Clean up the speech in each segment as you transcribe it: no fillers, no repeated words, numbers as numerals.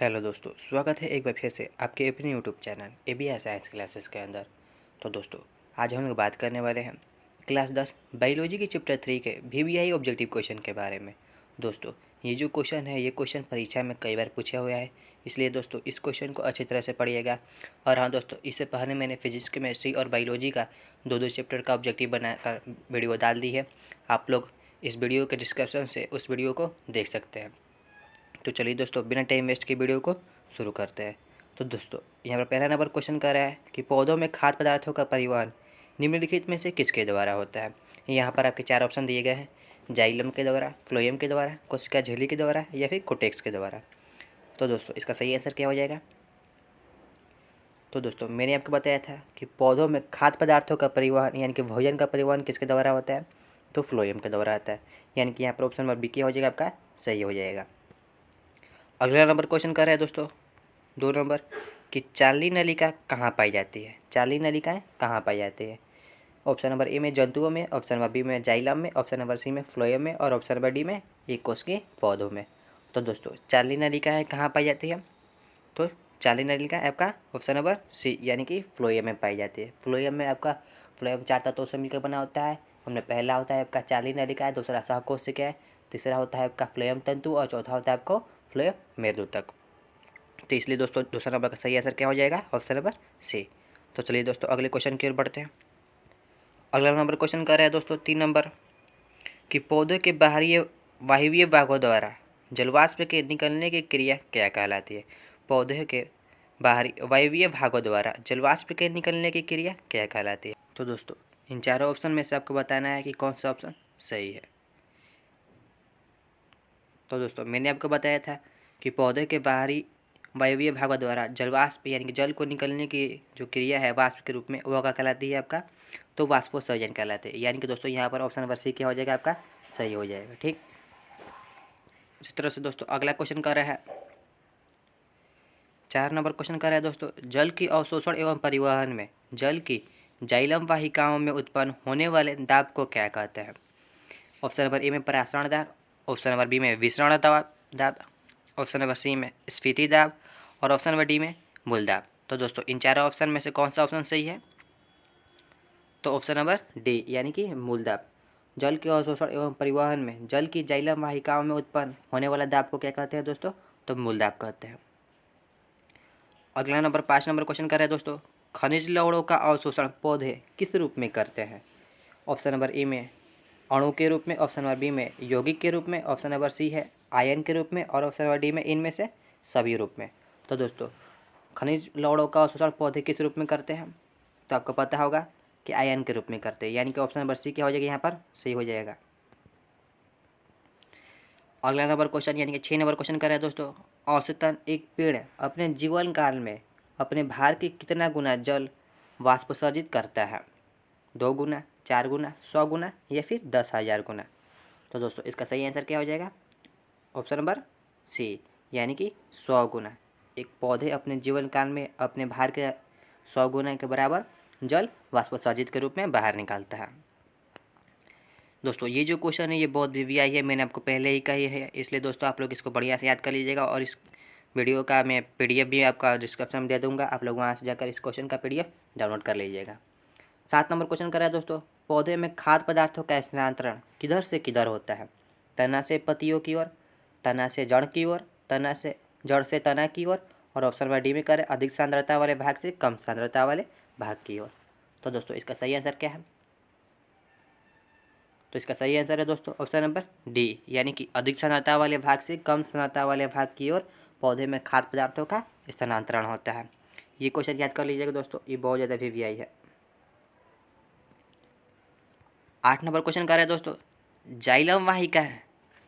Hello दोस्तों, स्वागत है एक बार फिर से आपके अपने YouTube channel ABR science classes के अंदर। तो दोस्तों, आज हम लोग बात करने वाले हैं क्लास 10 बायोलॉजी की चैप्टर 3 के VBI ऑब्जेक्टिव क्वेश्चन के बारे में। दोस्तों, ये जो क्वेश्चन है ये क्वेश्चन परीक्षा में कई बार पूछा हुआ है, इसलिए दोस्तों इस क्वेश्चन को अच्छी तरह से पढ़िएगा। और हाँ दोस्तों, इससे पहले मैंने फिजिक्स, केमिस्ट्री और बायोलॉजी का दो चैप्टर का ऑब्जेक्टिव बनाकर वीडियो डाल दी है। आप लोग इस वीडियो के डिस्क्रिप्शन से उस वीडियो को देख सकते हैं। तो चलिए दोस्तों, बिना टाइम वेस्ट के वीडियो को शुरू करते हैं। तो दोस्तों, यहाँ पर पहला नंबर क्वेश्चन कर रहा है कि पौधों में खाद्य पदार्थों का परिवहन निम्नलिखित में से किसके द्वारा होता है। यहाँ पर आपके चार ऑप्शन दिए गए हैं: जाइलम के द्वारा, फ्लोएम के द्वारा, कोशिका झिल्ली के द्वारा या फिर कोटेक्स के द्वारा। तो दोस्तों, इसका सही आंसर क्या हो जाएगा? तो दोस्तों, मैंने आपको बताया था कि पौधों में खाद्य पदार्थों का परिवहन यानी कि भोजन का परिवहन किसके द्वारा होता है, तो फ्लोएम के द्वारा आता है। यानी कि यहाँ पर ऑप्शन नंबर बी क्या हो जाएगा, आपका सही हो जाएगा। अगला नंबर क्वेश्चन कर रहे हैं दोस्तों 2 नंबर कि चार्ली नलिका कहाँ पाई जाती है। चार्ली नलिकाएँ कहाँ पाई जाती है? ऑप्शन नंबर ए में जंतुओं में, ऑप्शन नंबर बी में जाइलम में, ऑप्शन नंबर सी में फ्लोएम में और ऑप्शन नंबर डी में एक कोश के पौधों में। तो दोस्तों, चार्ली नलिकाएँ कहाँ पाई जाती है? तो चार्ली नलिका आपका ऑप्शन नंबर सी यानी कि फ्लोएम में पाई जाती है। फ्लोएम में आपका फ्लोएम 4 तत्वों से मिलकर बना होता है। उनमें पहला होता है आपका चार्ली नलिका, दूसरा सहकोशिका है, तीसरा होता है आपका फ्लोएम तंतु और चौथा होता है आपको फ्लोएम मेरुदक। तो इसलिए दोस्तों, दूसरा नंबर का सही आंसर क्या हो जाएगा, ऑप्शन नंबर सी। तो चलिए दोस्तों, अगले क्वेश्चन की ओर बढ़ते हैं। अगला नंबर क्वेश्चन कर रहा है दोस्तों 3 नंबर कि पौधे के बाहरी वायवीय भागों द्वारा जलवाष्प के निकलने की क्रिया क्या कहलाती है। पौधे के बाहरी वायवीय भागों द्वारा जलवाष्प के निकलने की क्रिया क्या कहलाती है। तो दोस्तों, इन चारों ऑप्शन में से आपको बताना है कि कौन सा ऑप्शन सही है। तो दोस्तों, मैंने आपको बताया था कि पौधे के बाहरी वायवीय भागों द्वारा जलवाष्प यानी कि जल को निकलने की जो क्रिया है वाष्प के रूप में, वो क्या कहलाती है आपका, तो वाष्पोत्सर्जन कहलाते हैं। यानी कि दोस्तों, यहाँ पर ऑप्शन नंबर सी क्या हो जाएगा, आपका सही हो जाएगा। ठीक, इसी तरह से दोस्तों अगला क्वेश्चन कर रहा है 4 नंबर क्वेश्चन कर रहा है दोस्तों, जल की अवशोषण एवं परिवहन में जल की जाइलम वाहिकाओं में उत्पन्न होने वाले दाब को क्या कहते हैं। ऑप्शन नंबर ए में परासरण दाब, ऑप्शन नंबर बी में विसरण दाब, ऑप्शन नंबर सी में स्फीति दाब और ऑप्शन नंबर डी में मूल दाब। तो दोस्तों, इन चारों ऑप्शन में से कौन सा ऑप्शन सही है? तो ऑप्शन नंबर डी यानी कि मूल दाब। जल के अवशोषण एवं परिवहन में जल की जाइलम वाहिकाओं में उत्पन्न होने वाला दाब को क्या कहते हैं दोस्तों, तो मूल दाब कहते हैं। अगला नंबर 5 नंबर क्वेश्चन कर रहे हैं दोस्तों, खनिज लवणों का अवशोषण पौधे किस रूप में करते हैं। ऑप्शन नंबर ए में अणु के रूप में, ऑप्शन नंबर बी में यौगिक के रूप में, ऑप्शन नंबर सी है आयन के रूप में और ऑप्शन नंबर डी में इनमें से सभी रूप में। तो दोस्तों, खनिज लवणों का अवशोषण पौधे किस रूप में करते हैं, तो आपको पता होगा कि आयन के रूप में करते हैं। यानी कि ऑप्शन नंबर सी क्या हो जाएगा, यहाँ पर सही हो जाएगा। अगला नंबर क्वेश्चन यानी कि 6 नंबर क्वेश्चन कर रहे हैं दोस्तों, औसतन एक पेड़ अपने जीवन काल में अपने भार के कितना गुना जल वाष्पोत्सर्जित करता है। 2 गुना, 4 गुना, 100 गुना या फिर 10,000 गुना। तो दोस्तों, इसका सही आंसर क्या हो जाएगा, ऑप्शन नंबर सी यानी कि 100 गुना। एक पौधे अपने जीवन काल में अपने भार के 100 गुना के बराबर जल वाष्पोत्सर्जित के रूप में बाहर निकालता है। दोस्तों, ये जो क्वेश्चन है ये बहुत VBI है, मैंने आपको पहले ही कही है, इसलिए दोस्तों आप लोग इसको बढ़िया से याद कर लीजिएगा। और इस वीडियो का मैं PDF भी आपका डिस्क्रिप्शन में दे दूंगा, आप लोग वहाँ से जाकर इस क्वेश्चन का PDF डाउनलोड कर लीजिएगा। 7 नंबर क्वेश्चन कर रहा है दोस्तों, पौधे में खाद्य पदार्थों का स्थानांतरण किधर से किधर होता है। तना से पत्तियों की ओर, तना से जड़ की ओर, तना से जड़ से तना की ओर और ऑप्शन नंबर डी में करें अधिक सांद्रता वाले भाग से कम सांद्रता वाले भाग की ओर। तो दोस्तों, इसका सही आंसर क्या है, तो इसका सही आंसर है दोस्तों ऑप्शन नंबर डी यानी कि अधिक सांद्रता वाले भाग से कम सांद्रता वाले भाग की ओर पौधे में खाद्य पदार्थों का स्थानांतरण होता है। ये क्वेश्चन याद कर लीजिएगा दोस्तों, ये बहुत ज़्यादा VBI है। 8 नंबर क्वेश्चन कर रहे हैं दोस्तों, जाइलम वाहिकाएं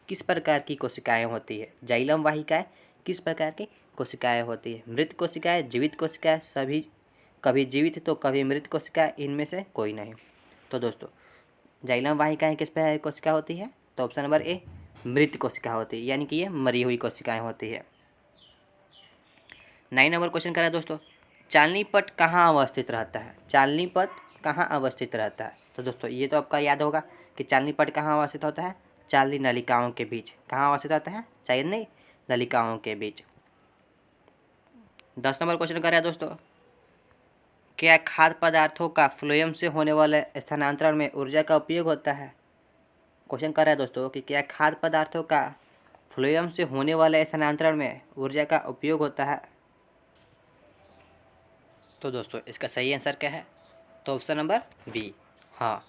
किस प्रकार की कोशिकाएं होती है। जाइलम वाहिकाएं किस प्रकार की कोशिकाएं होती है। मृत कोशिकाएं, जीवित कोशिकाएं, सभी कभी जीवित तो कभी मृत कोशिकाएं, इनमें से कोई नहीं। तो दोस्तों, जाइलम वाहिकाएं किस प्रकार की कोशिका होती है, तो ऑप्शन नंबर ए मृत कोशिका होती है यानी कि ये मरी हुई कोशिकाएं होती है। 9 नंबर क्वेश्चन कर रहा है दोस्तों, चालनी पट कहाँ अवस्थित रहता है। चालनी पट कहाँ अवस्थित रहता है, तो दोस्तों ये तो आपका याद होगा कि चालनी पट कहाँ अवस्थित होता है, चालनी नलिकाओं के बीच। कहाँ अवस्थित होता है, चालनी नलिकाओं के बीच। 10 नंबर क्वेश्चन कर रहे हैं दोस्तों, क्या खाद्य पदार्थों का फ्लोएम से होने वाले स्थानांतरण में ऊर्जा का उपयोग होता है? क्वेश्चन कर रहा है दोस्तों कि क्या खाद्य पदार्थों का फ्लोएम से होने वाले स्थानांतरण में ऊर्जा का उपयोग होता है? तो दोस्तों इसका सही आंसर क्या है? तो ऑप्शन नंबर बी, हाँ,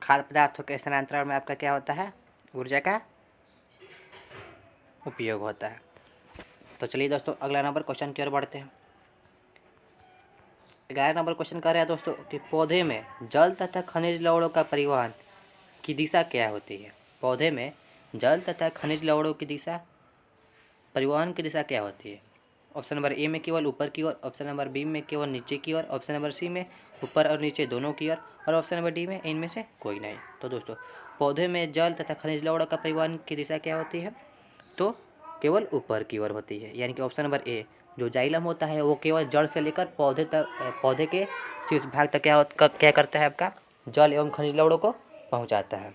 खाद्य पदार्थों के स्थानांतरण में आपका क्या होता है? ऊर्जा का उपयोग होता है। तो चलिए दोस्तों अगला नंबर क्वेश्चन की ओर बढ़ते हैं। 11 नंबर क्वेश्चन कर रहे हैं दोस्तों कि पौधे में जल तथा खनिज लवणों का परिवहन की दिशा क्या होती है? पौधे में जल तथा खनिज लवणों की दिशा, परिवहन की दिशा क्या होती है? ऑप्शन नंबर ए में केवल ऊपर की ओर, ऑप्शन नंबर बी में केवल नीचे की ओर, ऑप्शन नंबर सी में ऊपर और नीचे दोनों की ओर, और ऑप्शन नंबर डी में इनमें से कोई नहीं। तो दोस्तों पौधे में जल तथा खनिज लवणों का परिवहन की दिशा क्या होती है? तो केवल ऊपर की ओर होती है, यानी कि ऑप्शन नंबर ए, जो जाइलम होता है वो केवल जड़ से लेकर पौधे तक, पौधे के शीर्ष भाग तक क्या करता है? आपका जल एवं खनिज लवणों को पहुंचाता है।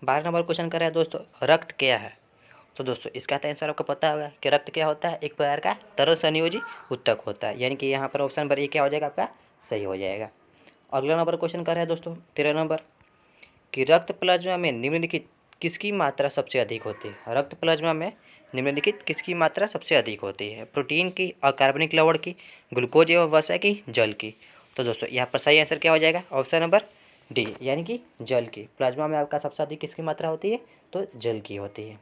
12 नंबर क्वेश्चन कर रहा है दोस्तों, रक्त क्या है? तो दोस्तों इसका तो आंसर आपको पता होगा कि रक्त क्या होता है? एक प्रकार का तरल संयोजी ऊतक होता है, यानी कि यहाँ पर ऑप्शन नंबर ए क्या हो जाएगा? आपका सही हो जाएगा। अगला नंबर क्वेश्चन कर रहा है दोस्तों 13 नंबर, कि रक्त प्लाज्मा में निम्नलिखित किसकी मात्रा सबसे अधिक होती है? रक्त प्लाज्मा में निम्नलिखित किसकी मात्रा सबसे अधिक होती है? प्रोटीन की, अकार्बनिक लवण की, ग्लूकोज एवं वसा की, जल की? तो दोस्तों यहाँ पर सही आंसर क्या हो जाएगा? ऑप्शन नंबर डी, यानी कि जल की। प्लाज्मा में आपका सबसे अधिक किसकी मात्रा होती है? तो जल की होती है।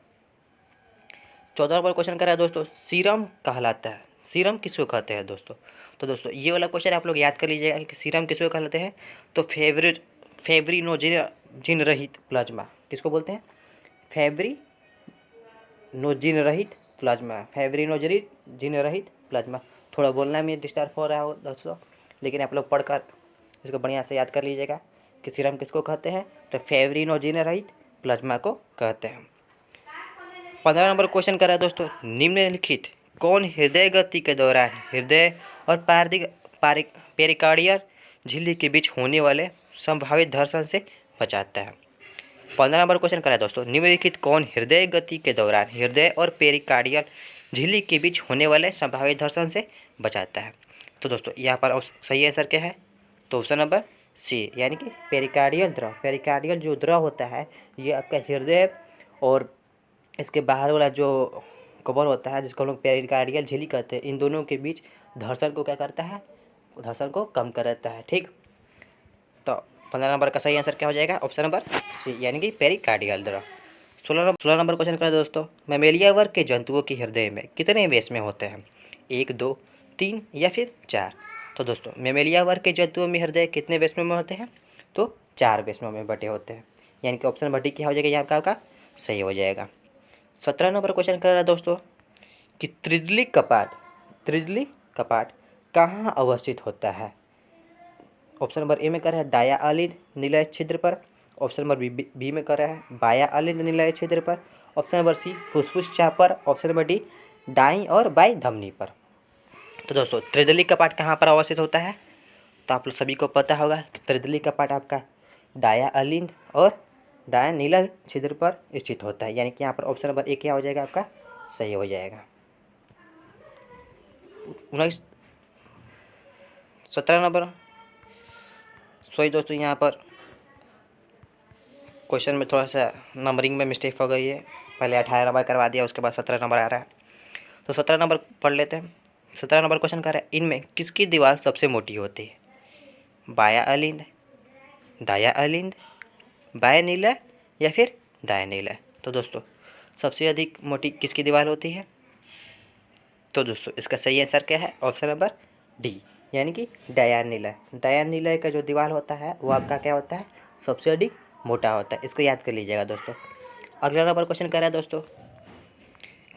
14 नंबर क्वेश्चन कर रहा है दोस्तों, सीरम कहलाता है, सीरम किसको कहते हैं दोस्तों? तो दोस्तों ये वाला क्वेश्चन आप लोग याद कर लीजिएगा कि सीरम किसको कहलाते हैं? तो फेब्रिनोजिन रहित प्लाज्मा किसको बोलते हैं? फेब्रिनोजिन रहित प्लाज्मा, फेब्रिनोजिन रहित प्लाज्मा। थोड़ा बोलना में डिस्टर्ब हो रहा हो दोस्तों, लेकिन आप लोग पढ़कर इसको बढ़िया से याद कर लीजिएगा कि सीरम किसको कहते हैं? तो फेब्रिनोजिन रहित प्लाज्मा को कहते हैं। 15 नंबर क्वेश्चन कर रहा है दोस्तों, निम्नलिखित कौन हृदय गति के दौरान हृदय और पेरिकार्डियल झिल्ली के बीच होने वाले संभावित घर्षण से बचाता है? 15 नंबर क्वेश्चन कर रहा है दोस्तों, निम्नलिखित कौन हृदय गति के दौरान हृदय और पेरिकार्डियल झिल्ली के बीच होने वाले संभावित घर्षण से बचाता है? तो दोस्तों यहाँ पर सही आंसर क्या है? तो ऑप्शन नंबर सी, यानी कि पेरिकार्डियल द्रव। पेरिकार्डियल जो द्रव होता है ये आपका हृदय और इसके बाहर वाला जो कवर होता है जिसको हम लोग पेरिकार्डियल झिल्ली कहते हैं, इन दोनों के बीच घर्षण को क्या करता है? घर्षण को कम कर देता है। ठीक, तो 15 नंबर का सही आंसर क्या हो जाएगा? ऑप्शन नंबर सी, यानी कि पेरिकार्डियल द्रव। 16 नंबर क्वेश्चन करें दोस्तों, मैमेलिया वर्ग के जंतुओं के हृदय में कितने वेश में होते हैं? 1, 2, 3 या फिर 4? तो दोस्तों मैमेलिया वर्ग के जंतुओं में हृदय कितने वेशमों में होते हैं? तो 4 वेशमों में बटे होते हैं, यानी कि ऑप्शन नंबर डी क्या हो जाएगा? यहाँ आपका सही हो जाएगा। 17 नंबर क्वेश्चन कर रहा है दोस्तों कि त्रिदली कपाट कहाँ अवस्थित होता है? ऑप्शन नंबर ए में कर रहा है दाया अलिंद निलय छिद्र पर, ऑप्शन नंबर बी में कर रहा है बाया अलिंद निलय छिद्र पर, ऑप्शन नंबर सी फुसफुस चाप पर, ऑप्शन नंबर डी दाई और बाई धमनी पर। तो दोस्तों त्रिदली कपाट कहाँ पर अवस्थित होता है? तो आप लोग सभी को पता होगा कि त्रिदली कपाट आपका दाया अलिंद और दाया नीला छिद्र पर स्थित होता है, यानी कि यहाँ पर ऑप्शन नंबर ए क्या हो जाएगा? आपका सही हो जाएगा। 17 नंबर, सॉरी दोस्तों यहाँ पर क्वेश्चन में थोड़ा सा नंबरिंग में मिस्टेक हो गई है, पहले 18 नंबर करवा दिया, उसके बाद 17 नंबर आ रहा है। तो 17 नंबर पढ़ लेते हैं। 17 नंबर क्वेश्चन कर रहा है, इनमें किसकी दीवार सबसे मोटी होती है? बाया अलिंद, दाया अलिंद, बाया नीला या फिर दाया नीला? तो दोस्तों सबसे अधिक मोटी किसकी दीवार होती है? तो दोस्तों इसका सही आंसर क्या है? ऑप्शन नंबर डी, यानी कि दाया नीला। दाया नीला का जो दीवार होता है वो आपका क्या होता है? सबसे अधिक मोटा होता है, इसको याद कर लीजिएगा दोस्तों। अगला नंबर क्वेश्चन कर रहा है दोस्तों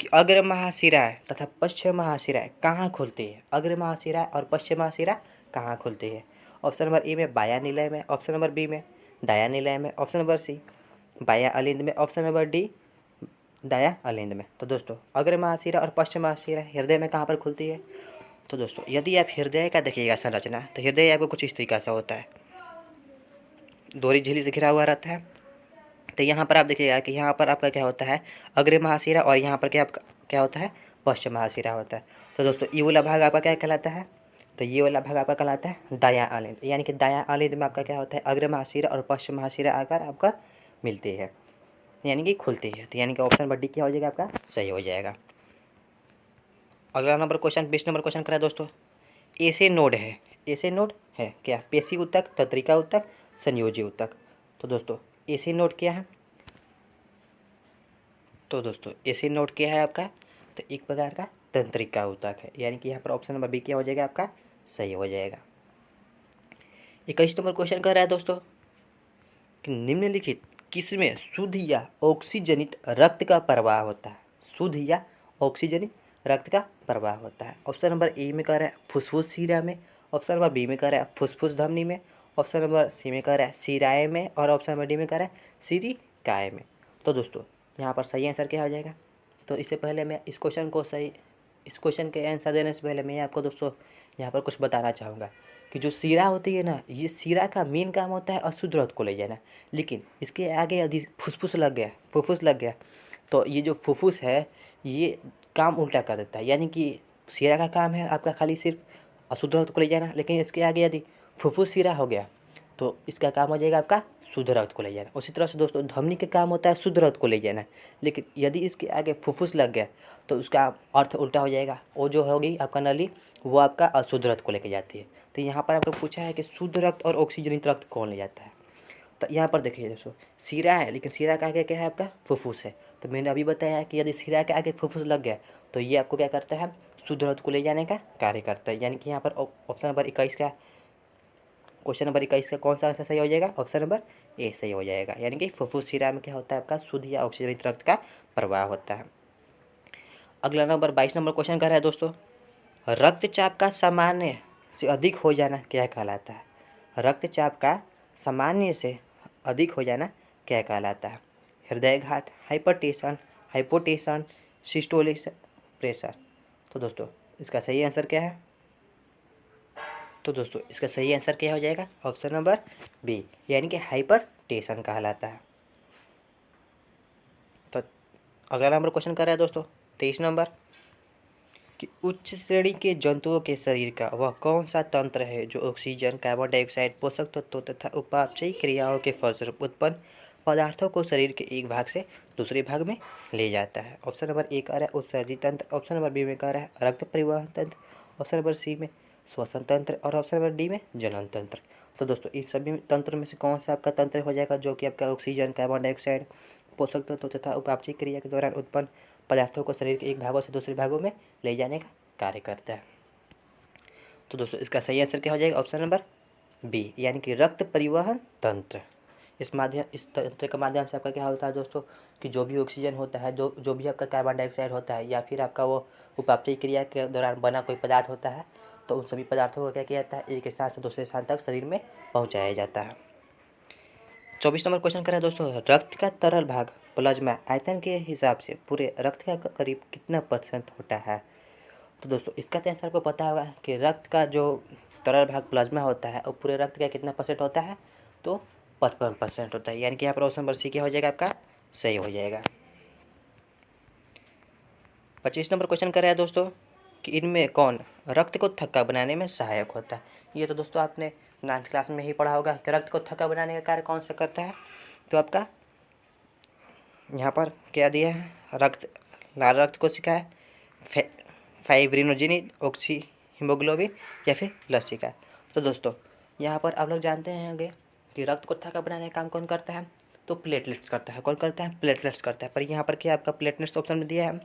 कि अग्र महाशिराएं तथा पश्च महाशिराएं कहाँ खुलती है? अग्र महाशिरा और पश्चिम महाशिरा कहाँ खुलती है? ऑप्शन नंबर ए में बाया निलय में, ऑप्शन नंबर बी में दाया निलय में, ऑप्शन नंबर सी बाया अलिंद में, ऑप्शन नंबर डी दाया अलिंद में। तो दोस्तों अग्र महाशिरा और पश्चिम महाशिरा हृदय में कहाँ पर खुलती है? तो दोस्तों यदि आप हृदय का देखिएगा संरचना, तो हृदय आपको कुछ इस तरीका से होता है, दोहरी झिल्ली से घिरा हुआ रहता है, तो यहाँ पर आप देखिएगा कि यहाँ पर आपका क्या होता है, अग्र महाशिरा, और यहाँ पर क्या होता है, पश्चिम महाशिरा होता है। तो दोस्तों ये वाला भाग आपका क्या कहलाता है, तो ये वाला भाग आपका कहलाता है दायां आलिंद, यानी कि दायां आलिंद में आपका क्या होता है, अग्र महाशिरा और पश्चिम महाशिरा आकर आपका मिलती है, यानी कि खुलती है। तो यानी कि ऑप्शन नंबर डी क्या हो जाएगा, आपका सही हो जाएगा। अगला नंबर क्वेश्चन 20 नंबर क्वेश्चन करा दोस्तों, ऐसे नोड है, ऐसे नोड है क्या, पेशी ऊतक, तंत्रिका ऊतक, संयोजी ऊतक। तो दोस्तों ऐसे नोड क्या है, तो दोस्तों ऐसे नोड क्या है आपका, तो एक प्रकार का तंत्रिका ऊतक है, यानी कि यहाँ पर ऑप्शन नंबर बी क्या हो जाएगा, आपका सही हो जाएगा। 21 नंबर क्वेश्चन कर रहा है दोस्तों कि निम्नलिखित किसमें शुद्ध या ऑक्सीजनित रक्त का प्रवाह होता है, शुद्ध या ऑक्सीजनित रक्त का प्रवाह होता है। ऑप्शन नंबर ए में कह रहा है फुसफुस शिरा में, ऑप्शन नंबर बी में कह रहा है फुसफुस धमनी में, ऑप्शन नंबर सी में कह रहा है शिराएँ में, और ऑप्शन नंबर डी में कह रहा है सिरिकाए में। तो दोस्तों यहाँ पर सही आंसर क्या हो जाएगा, तो इससे पहले मैं इस क्वेश्चन के आंसर देने से पहले मैं आपको दोस्तों यहाँ पर कुछ बताना चाहूँगा कि जो शीरा होती है ना, ये शीरा का मेन काम होता है अशुद्ध रक्त को ले जाना, लेकिन इसके आगे यदि फुसफुस लग गया तो ये जो फुफ्फुस है ये काम उल्टा कर देता है, यानी कि शीरा का काम है आपका खाली सिर्फ अशुद्ध रक्त को ले जाना, लेकिन इसके आगे यदि फुफ्फुस शीरा हो गया तो इसका काम हो जाएगा आपका शुद्ध रक्त को ले जाना। उसी तरह से दोस्तों धमनी का काम होता है शुद्ध रक्त को ले जाना, लेकिन यदि इसके आगे फुफ्फुस लग गया तो उसका अर्थ उल्टा हो जाएगा, वो जो होगी आपका नली वो आपका अशुद्ध रक्त को लेके जाती है। तो यहाँ पर आपको पूछा है कि शुद्ध रक्त और ऑक्सीजनित रक्त कौन ले जाता है, तो यहाँ पर देखिए दोस्तों शीरा है, लेकिन शीरा का आगे क्या है, आपका फुफ्फुस है। तो मैंने अभी बताया है कि यदि शीरा के आगे फुफ्फुस लग गया तो ये आपको क्या करता है, शुद्ध रक्त को ले जाने का कार्य करता है, यानी कि यहाँ पर ऑप्शन नंबर 21 का, क्वेश्चन नंबर 21 का कौन सा आंसर सही हो जाएगा, ऑप्शन नंबर ए सही हो जाएगा, यानी कि फुफ्फुस शिरा में क्या होता है, आपका शुद्ध या ऑक्सीजनित रक्त का प्रवाह होता है। अगला नंबर 22 नंबर क्वेश्चन कर रहा है दोस्तों, रक्तचाप का सामान्य से अधिक हो जाना क्या कहलाता है, रक्तचाप का सामान्य से अधिक हो जाना क्या कहलाता है, हृदयघात, हाइपरटेंशन, हाइपोटेंशन, सिस्टोलिक प्रेशर। तो दोस्तों इसका सही आंसर क्या है, तो दोस्तों इसका सही आंसर क्या हो जाएगा, ऑप्शन नंबर बी, यानी कि हाइपरटेंशन कहलाता है। तो अगला नंबर क्वेश्चन कर रहा है दोस्तों 23 नंबर कि उच्च श्रेणी के जंतुओं के शरीर का वह कौन सा तंत्र है जो ऑक्सीजन, कार्बन डाइऑक्साइड, पोषक तत्वों तथा उपापचयी क्रियाओं के फलस्वरूप उत्पन्न पदार्थों को शरीर के एक भाग से दूसरे भाग में ले जाता है। ऑप्शन नंबर ए कह रहा है उत्सर्जी तंत्र, ऑप्शन नंबर बी में कह रहा है रक्त परिवहन तंत्र, ऑप्शन नंबर सी में श्वसन तंत्र, और ऑप्शन नंबर डी में जनन तंत्र। तो दोस्तों इन सभी तंत्र में से कौन सा आपका तंत्र हो जाएगा जो कि आपका ऑक्सीजन, कार्बन डाइऑक्साइड, पोषक तत्वों तथा उपापचयी क्रिया के दौरान उत्पन्न पदार्थों को शरीर के एक भागों से दूसरे भागों में ले जाने का कार्य करता है। तो दोस्तों इसका सही आंसर क्या हो जाएगा, ऑप्शन नंबर बी, यानी कि रक्त परिवहन तंत्र। इस तंत्र के माध्यम से आपका क्या होता है दोस्तों कि जो भी ऑक्सीजन होता है, जो भी आपका कार्बन डाइऑक्साइड होता है, या फिर आपका वो उपापचयी क्रिया के दौरान बना कोई पदार्थ होता है, तो उन सभी पदार्थों को क्या किया जाता है, एक स्थान से दूसरे स्थान तक शरीर में पहुँचाया जाता है। 24 नंबर क्वेश्चन करें दोस्तों, रक्त का तरल भाग प्लाज्मा आयतन के हिसाब से पूरे रक्त का करीब कितना % होता है। तो दोस्तों इसका तो आंसर आपको पता होगा कि रक्त का जो तरल भाग प्लाज्मा होता है वो पूरे रक्त का कितना % होता है, तो 55% होता है, यानी कि यहाँ पर ऑप्शन नंबर सी क्या हो जाएगा, आपका सही हो जाएगा। 25 नंबर क्वेश्चन कर रहा है दोस्तों कि इनमें कौन रक्त को थक्का बनाने में सहायक होता है। ये तो दोस्तों आपने 9th क्लास में ही पढ़ा होगा कि रक्त को थक्का बनाने का कार्य कौन सा करता है। तो आपका यहाँ पर क्या दिया है, लाल रक्त कोशिका है, फाइब्रिनोजेनिक, ऑक्सी हीमोग्लोबिन, या फिर लसिका। तो दोस्तों यहाँ पर आप लोग जानते होंगे कि रक्त को थक्का बनाने का काम कौन करता है, तो प्लेटलेट्स करता है। कौन करता है, प्लेटलेट्स करता है। पर यहाँ पर क्या आपका प्लेटलेट्स ऑप्शन में दिया है,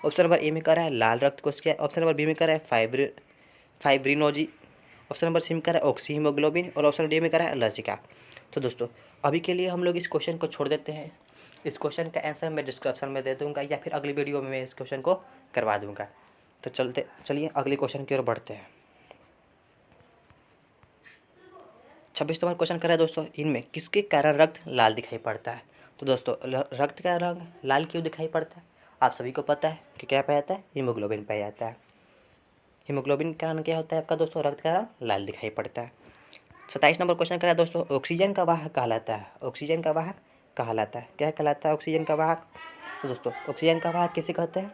ऑप्शन नंबर ए में कह रहा है लाल रक्त कोशिका, ऑप्शन नंबर बी में कह रहा है फाइब्रिनोजी, ऑप्शन नंबर सी में कह रहा है ऑक्सी हीमोग्लोबिन, और ऑप्शन डी में कह रहा है लसिका। तो दोस्तों अभी के लिए हम लोग इस क्वेश्चन को छोड़ देते हैं। इस क्वेश्चन का आंसर मैं डिस्क्रिप्शन में दे दूँगा, या फिर अगली वीडियो में मैं इस क्वेश्चन को करवा दूँगा। तो चलिए अगले क्वेश्चन की ओर बढ़ते हैं। 26 नंबर क्वेश्चन कर रहा है दोस्तों, इनमें किसके कारण रक्त लाल दिखाई पड़ता है। तो दोस्तों रक्त का रंग लाल क्यों दिखाई पड़ता है, आप सभी को पता है कि क्या पाया जाता है, हीमोग्लोबिन पाया जाता है। हीमोग्लोबिन के कारण क्या होता है आपका दोस्तों, रक्त का रंग लाल दिखाई पड़ता है। 27 नंबर क्वेश्चन कर रहा है दोस्तों, ऑक्सीजन का वाहक कहलाता है, ऑक्सीजन का वाहक कहलाता है। क्या कहलाता है ऑक्सीजन का वाहक? तो दोस्तों ऑक्सीजन का वाहक किसे कहते हैं?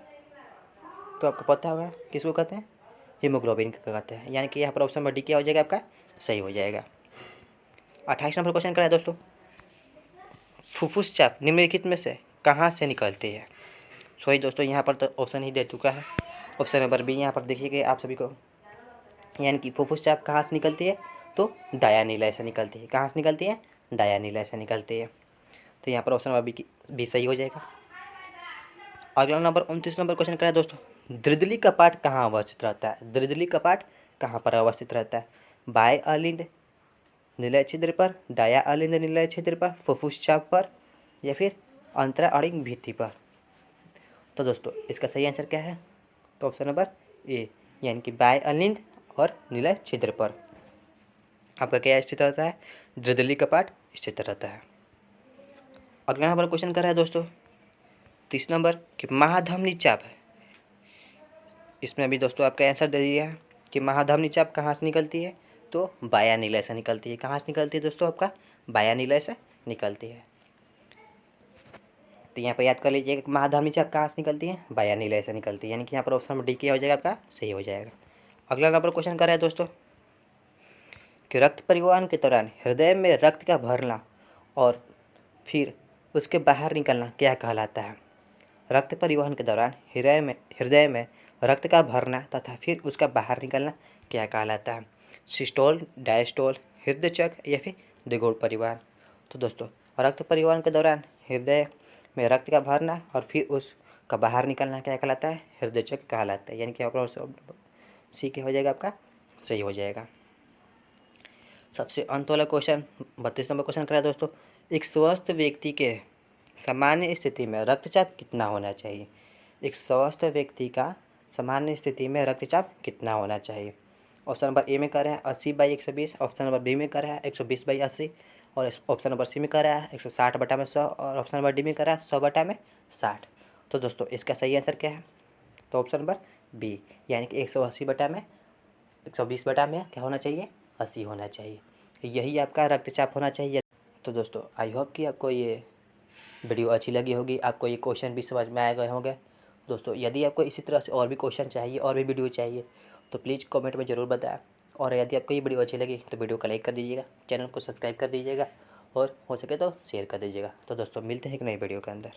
तो आपको पता होगा किसको कहते हैं? हीमोग्लोबिन को कहते हैं। यानी कि यहाँ पर ऑप्शन नंबर डी क्या हो जाएगा आपका? सही हो जाएगा। 28 नंबर क्वेश्चन कराए दोस्तों, फुफ्फुस चाप निम्नलिखित में से कहाँ से निकलती है? सॉरी दोस्तों, यहाँ पर तो ऑप्शन ही दे चुका है। ऑप्शन नंबर बी यहाँ पर देखिएगा आप सभी को, यानी कि फुफ्फुस चाप कहाँ से निकलती है? तो डायानीला से निकलती है। कहाँ से निकलती है? डायानीला से निकलती है। तो यहाँ पर ऑप्शन नंबर बी सही हो जाएगा। अगला नंबर 29 नंबर क्वेश्चन कराए दोस्तों, द्विदलीय कपाट कहाँ अवस्थित रहता है? द्विदलीय कपाट कहाँ पर अवस्थित रहता है? बाएं अलिंद निलय छिद्र पर, दायां अलिंद निलय छिद्र पर, फुफ्फुस चाप पर, या फिर अंतरा अड़िंग भित्ति पर? तो दोस्तों इसका सही आंसर क्या है? तो ऑप्शन नंबर ए, यानी कि बाएं अलिंद और निलय छिद्र पर आपका क्या स्थित रहता है? द्विदलीय कपाट स्थित रहता है। अगला नंबर क्वेश्चन कर रहा है दोस्तों 30 नंबर कि महाधमनी चाप है, इसमें भी दोस्तों आपका आंसर दे दिया है कि महाधमनी चाप कहाँ से निकलती है? तो बायां निलय से निकलती है। कहाँ से निकलती है दोस्तों? आपका बायां निलय से निकलती है। तो यहाँ पर याद कर लीजिएगा कि महाधमनी चाप कहाँ से निकलती है? बायां निलय से निकलती है। यानी कि यहाँ पर ऑप्शन नंबर डी क्या हो जाएगा आपका? सही हो जाएगा। अगला नंबर क्वेश्चन कर रहे हैं दोस्तों कि रक्त परिवहन के दौरान हृदय में रक्त का भरना और फिर उसके बाहर निकलना क्या कहलाता है? रक्त परिवहन के दौरान हृदय में रक्त का भरना तथा फिर उसका बाहर निकलना क्या कहलाता है? सिस्टोल, डायस्टोल, हृदय चक्र या फिर द्विगुण परिवहन? तो दोस्तों रक्त परिवहन के दौरान हृदय में रक्त का भरना और फिर उसका बाहर निकलना क्या कहलाता है? हृदय चक्र कहलाता है। यानी कि सी क्या हो जाएगा आपका? सही हो जाएगा। सबसे अंत वाला क्वेश्चन 32 नंबर क्वेश्चन करा दोस्तों, एक स्वस्थ व्यक्ति के सामान्य स्थिति में रक्तचाप कितना होना चाहिए? एक स्वस्थ व्यक्ति का सामान्य स्थिति में रक्तचाप कितना होना चाहिए? ऑप्शन नंबर ए में कह रहा है 80/120, ऑप्शन नंबर बी में कह रहा है 120/80, और ऑप्शन नंबर सी में कह रहा है 160/100, और ऑप्शन नंबर डी में कह रहा है 100/60। तो दोस्तों इसका सही आंसर क्या है? तो ऑप्शन नंबर बी, यानी कि 120 में क्या होना चाहिए? 80 होना चाहिए। यही आपका रक्तचाप होना चाहिए। तो दोस्तों आई होप कि आपको ये वीडियो अच्छी लगी होगी, आपको ये क्वेश्चन भी समझ में आ गए होंगे। दोस्तों यदि आपको इसी तरह से और भी क्वेश्चन चाहिए और भी वीडियो चाहिए तो प्लीज़ कमेंट में ज़रूर बताएं। और यदि आपको ये वीडियो अच्छी लगी तो वीडियो को लाइक कर दीजिएगा, चैनल को सब्सक्राइब कर दीजिएगा और हो सके तो शेयर कर दीजिएगा। तो दोस्तों मिलते हैं एक नई वीडियो के अंदर।